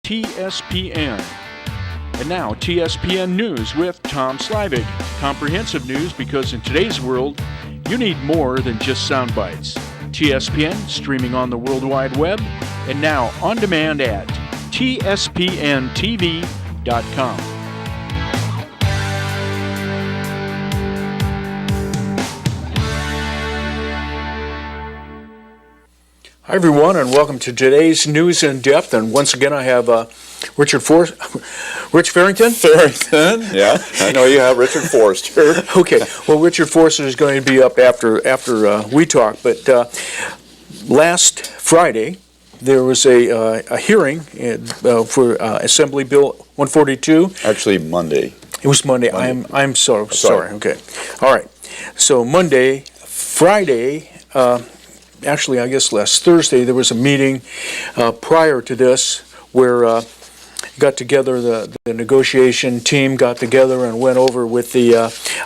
TSPN. And now, TSPN News with Tom Slivick. Comprehensive news because in today's world, you need more than just sound bites. TSPN, streaming on the World Wide Web, and now on demand at tspntv.com. Hi, everyone, and welcome to today's News in Depth. And once again, I have Rich Farrington? Farrington, yeah. I know you have Richard Forrester. Okay. Well, Richard Forrester is going to be up after we talk. But last Friday, there was a hearing for Assembly Bill 142. Actually, Monday. It was Monday. I'm so sorry. Okay. All right. So Friday. Actually, I guess last Thursday, there was a meeting prior to this where got together, the negotiation team got together and went over with the,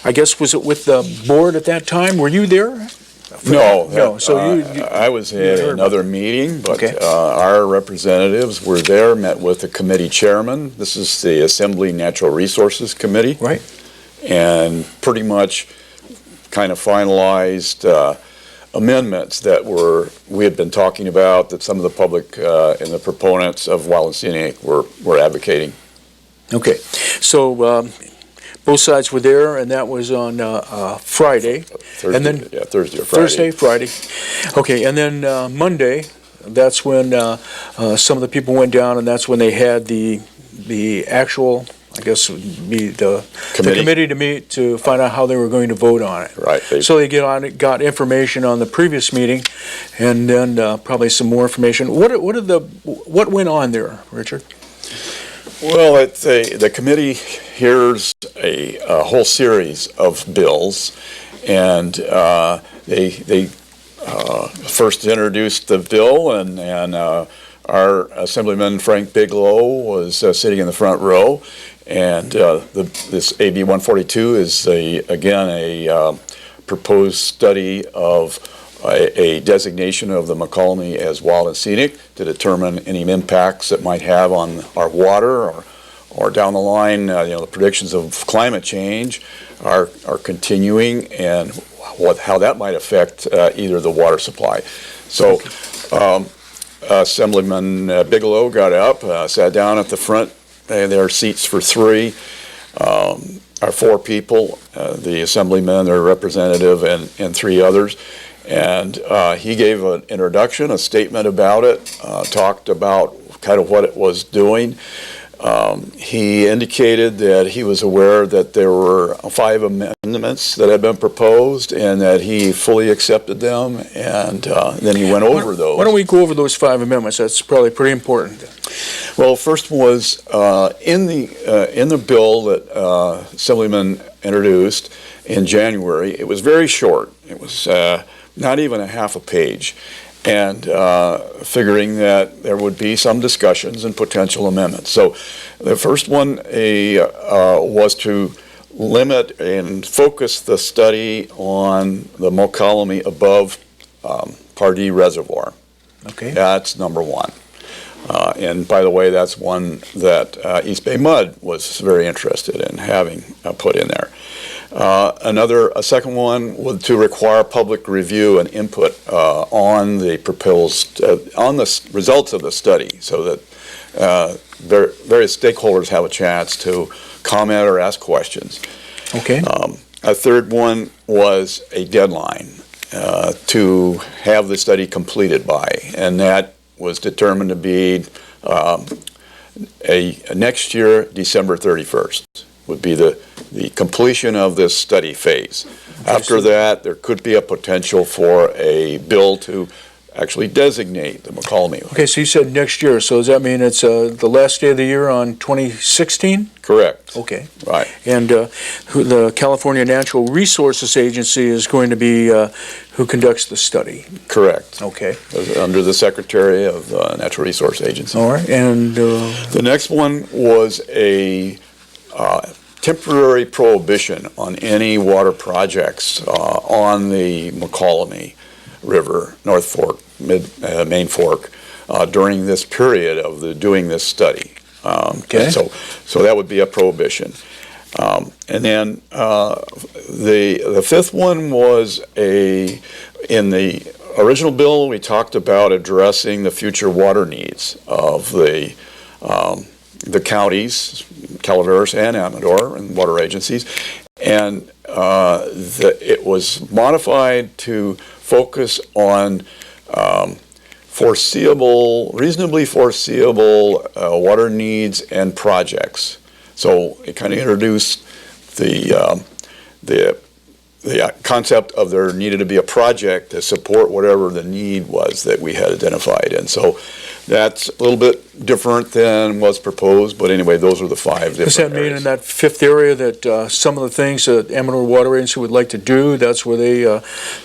I guess, was it with the board at that time? Were you there? No. So I was at another meeting, but okay. Our representatives were there, met with the committee chairman. This is the Assembly Natural Resources Committee. Right. And pretty much kind of finalized amendments that we had been talking about, that some of the public and the proponents of Wild and Scenic were advocating. Okay, so both sides were there, and that was on Friday. Thursday, and then Thursday or Friday. Friday. Okay, and then Monday, that's when some of the people went down, and that's when they had the actual, I guess it would be the committee to meet to find out how they were going to vote on it. Right. So they got information on the previous meeting, and then probably some more information. What went on there, Richard? Well, the committee hears a whole series of bills, and they first introduced the bill, and our Assemblyman Frank Bigelow was sitting in the front row. And this AB 142 is again a proposed study of a designation of the Mokelumne as wild and scenic to determine any impacts it might have on our water or down the line. The predictions of climate change are continuing, and how that might affect either the water supply. So Assemblyman Bigelow got up, sat down at the front. There are seats for three, or four people, the assemblyman, their representative, and three others. And he gave an introduction, a statement about it, talked about kind of what it was doing. He indicated that he was aware that there were 5 amendments that had been proposed and that he fully accepted them, and then he went over those. Why don't we go over those 5 amendments? That's probably pretty important. Well, first was in the bill that Assemblyman introduced in January. It was very short. It was not even a half a page, and figuring that there would be some discussions and potential amendments. So the first one was to limit and focus the study on the Mokelumne above Pardee Reservoir. Okay. That's number one. And by the way, that's one that East Bay Mud was very interested in having put in there. A second one was to require public review and input on the proposed, on the results of the study, so that various stakeholders have a chance to comment or ask questions. Okay. A third one was a deadline to have the study completed by, and that was determined to be next year, December 31st, would be the completion of this study phase. Okay, after that, there could be a potential for a bill to actually designate the Mokelumne. Okay, so you said next year, so does that mean it's the last day of the year on 2016? Correct. Okay. Right. And the California Natural Resources Agency is going to be who conducts the study? Correct. Okay. Under the Secretary of the Natural Resource Agency. All right, and the next one was a temporary prohibition on any water projects on the Mokelumne River, North Fork, Main Fork, during this period of doing this study. Okay. So that would be a prohibition. And then the fifth one was in the original bill, we talked about addressing the future water needs of the counties, Calaveras and Amador, and water agencies. And it was modified to focus on reasonably foreseeable water needs and projects. So it kind of introduced the concept of there needed to be a project to support whatever the need was that we had identified. And so that's a little bit different than was proposed, but anyway, those are the 5 different Does that mean in that 5th area that some of the things that Amador Water Agency would like to do, that's where they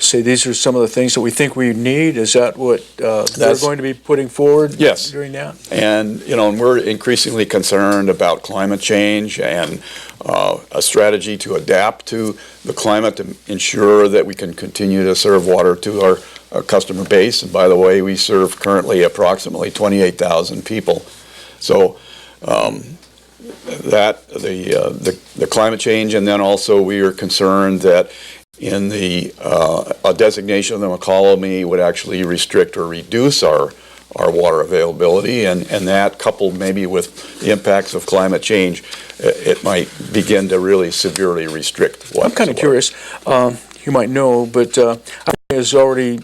say these are some of the things that we think we need? Is that what they're going to be putting forward during that? And, and we're increasingly concerned about climate change and a strategy to adapt to the climate to ensure that we can continue to serve water to our customer base. And by the way, we serve currently approximately 28,000 people. So the climate change, and then also we are concerned that in a designation of the Mokelumne would actually restrict or reduce our water availability, and that coupled maybe with the impacts of climate change, it might begin to really severely restrict water. I'm kind of curious, you might know, but has already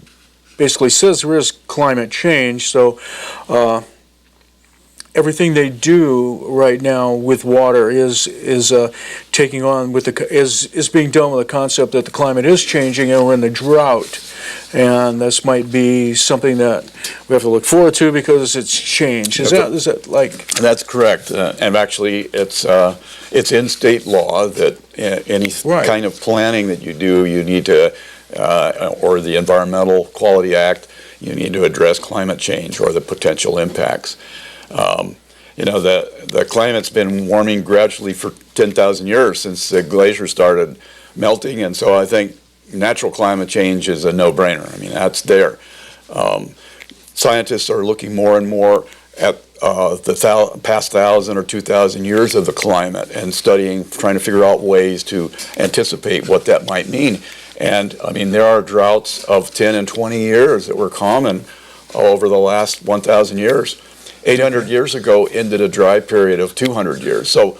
basically says there is climate change, so everything they do right now with water is taking on with is being done with the concept that the climate is changing and we're in the drought, and this might be something that we have to look forward to because it's changed. Is that like? That's correct, and actually it's in state law that any kind of planning that you do, you need to, or the Environmental Quality Act, you need to address climate change or the potential impacts. The climate's been warming gradually for 10,000 years since the glacier started melting, and so I think natural climate change is a no-brainer. I mean, that's there. Scientists are looking more and more at the past 1,000 or 2,000 years of the climate and studying, trying to figure out ways to anticipate what that might mean. And, I mean, there are droughts of 10 and 20 years that were common over the last 1,000 years. 800 years ago ended a dry period of 200 years. So,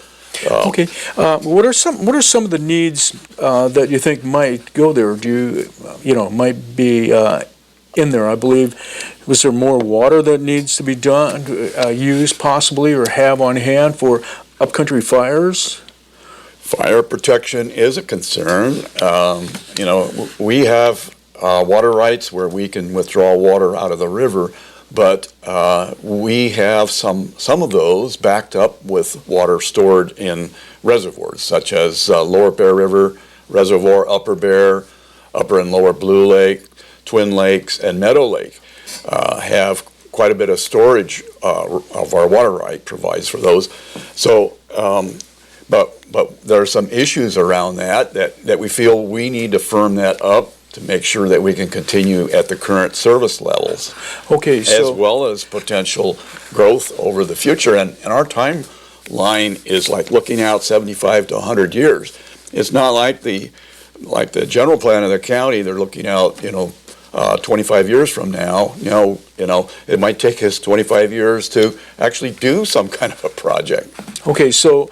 okay, what are some of the needs that you think might go there? Do you might be in there? I believe, was there more water that needs to be done, used possibly, or have on hand for upcountry fires? Fire protection is a concern. We have water rights where we can withdraw water out of the river, but we have some of those backed up with water stored in reservoirs, such as Lower Bear River Reservoir, Upper Bear, Upper and Lower Blue Lake, Twin Lakes, and Meadow Lake have quite a bit of storage of our water right provides for those. So, but there are some issues around that we feel we need to firm that up to make sure that we can continue at the current service levels. Okay, as well as potential growth over the future. And our timeline is like looking out 75 to 100 years. It's not like the general plan of the county. They're looking out, 25 years from now. It might take us 25 years to actually do some kind of a project. Okay, so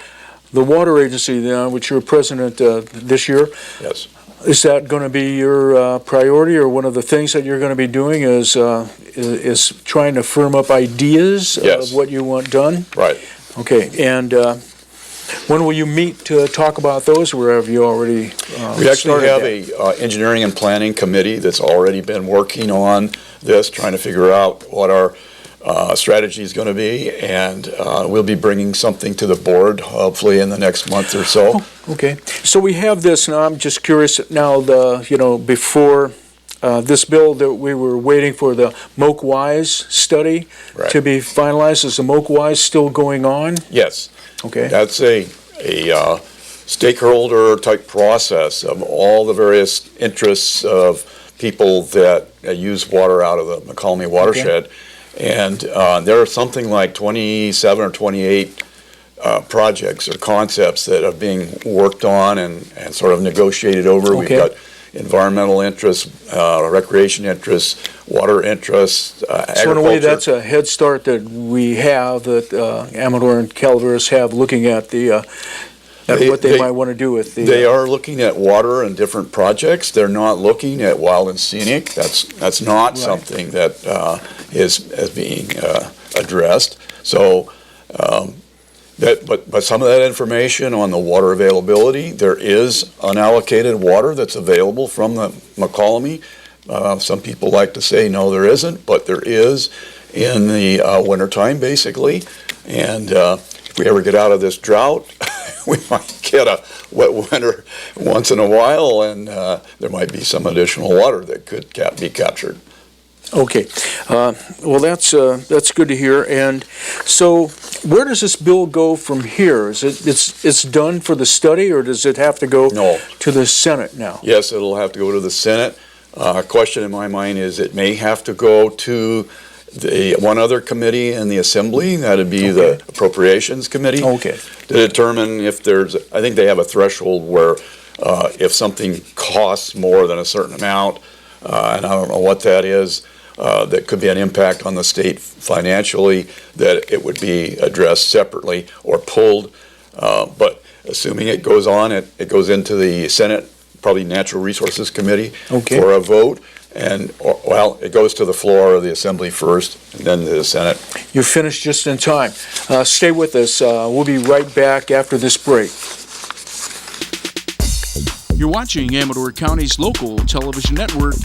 the water agency, then, which you're president this year. Yes. Is that going to be your priority, or one of the things that you're going to be doing is trying to firm up ideas of what you want done? Right. Okay, and when will you meet to talk about those, or have you already We actually have a engineering and planning committee that's already been working on this, trying to figure out what our strategy is going to be, and we'll be bringing something to the board hopefully in the next month or so. Oh, okay, so we have this, and I'm just curious now. Before this bill, that we were waiting for the Mokelumne study to be finalized. Is the Mokelumne still going on? Yes. Okay. That's a stakeholder type process of all the various interests of people that use water out of the Mokelumne watershed. And there are something like 27 or 28 projects or concepts that are being worked on and sort of negotiated over. We've Okay. got environmental interests, recreation interests, water interests, agriculture. So in a way, that's a head start that we have, that Amador and Calaveras have, looking at the, at what they might want to do with the. They are looking at water and different projects. They're not looking at wild and scenic. That's not something that is being addressed. So, but some of that information on the water availability, there is unallocated water that's available from the Mokelumne. Some people like to say, no, there isn't, but there is in the wintertime, basically. And if we ever get out of this drought, we might get a wet winter once in a while, and there might be some additional water that could be captured. Okay, well, that's good to hear. And so, where does this bill go from here? Is it's done for the study, or does it have to go to the Senate now? Yes, it'll have to go to the Senate. Question in my mind is it may have to go to the one other committee in the Assembly. That'd be the Appropriations Committee. Okay. To determine if there's, I think they have a threshold where if something costs more than a certain amount, and I don't know what that is, that could be an impact on the state financially, that it would be addressed separately or pulled. But assuming it goes on, it goes into the Senate, probably Natural Resources Committee for a vote. And, well, it goes to the floor of the Assembly first, and then to the Senate. You're finished just in time. Stay with us. We'll be right back after this break. You're watching Amador County's local television network,